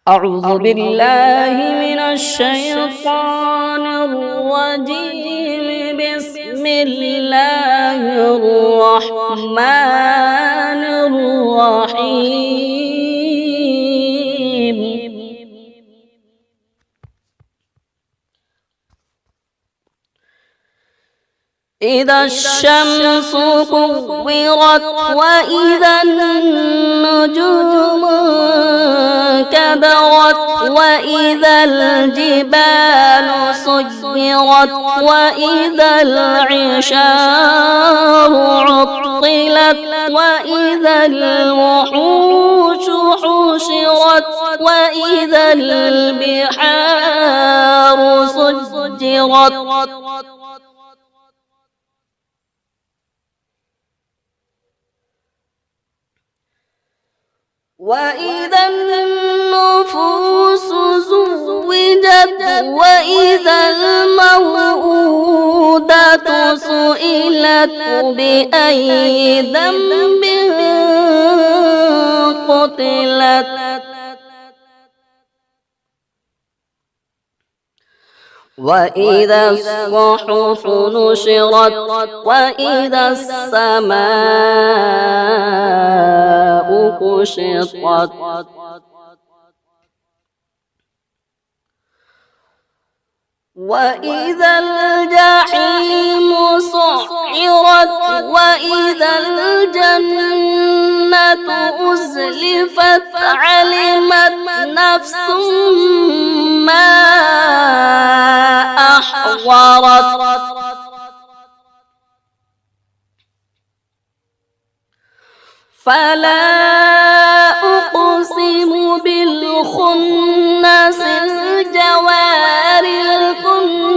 أعوذ بالله من الشيطان الرجيم. بسم الله الرحمن الرحيم. إذا الشمس كورت وإذا النجوم كدرت وإذا الجبال سيرت وإذا العشار عطلت وإذا الوحوش حشرت وإذا البحار سجرت وإذا النفوس زوجت وإذا الموءودة سئلت بأي ذنب قتلت وإذا الصحف نشرت وإذا السماء كشطت وإذا الجحيم سعرت وإذا الجنة أزلفت علمت نفس ما أحضرت فلا أقسم بالخنس الجوار الكنس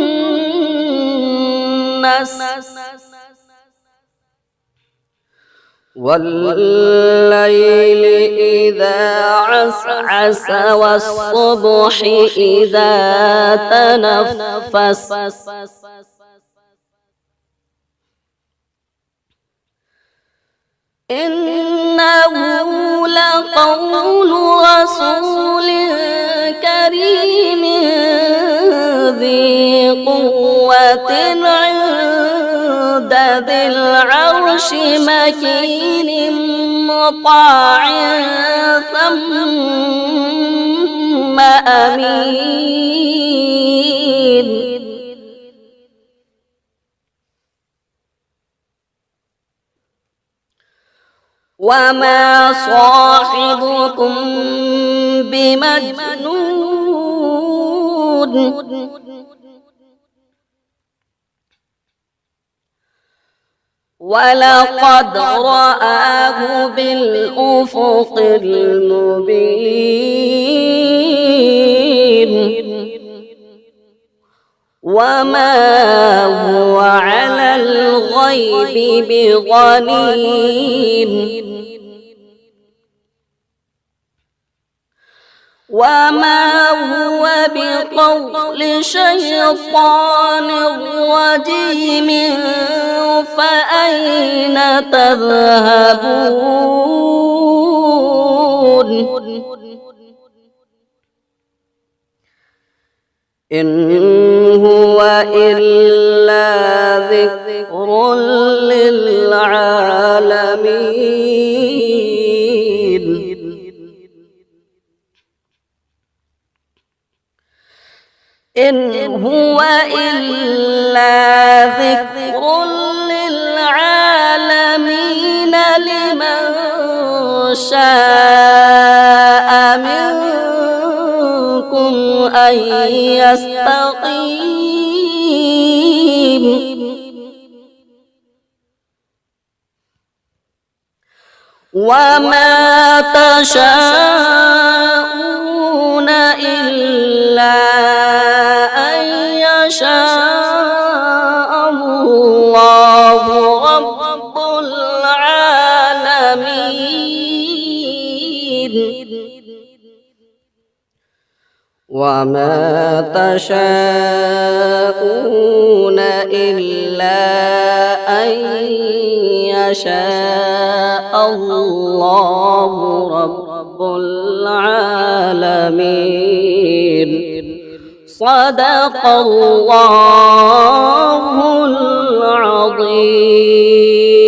والليل إذا عسعس والصبح إذا تنفس إنه لقول رسول كريم ذي قوة عند ذي العرش مكين مطاع ثم أمين وما صاحبكم بمجنون ولقد رآه بالأفق المبين وما هو على الغيب بضنين وما هو بقول شيطان رجيم فأين تذهبون إن هو إلا ذكر للعالمين إن هو إلا ذكر للعالمين لمن شاء منكم أن يستقيم وما تشاءون إلا أن يشاء الله رب العالمين وما تشاءون إلا أن يشاء الله رب العالمين. صدق الله العظيم.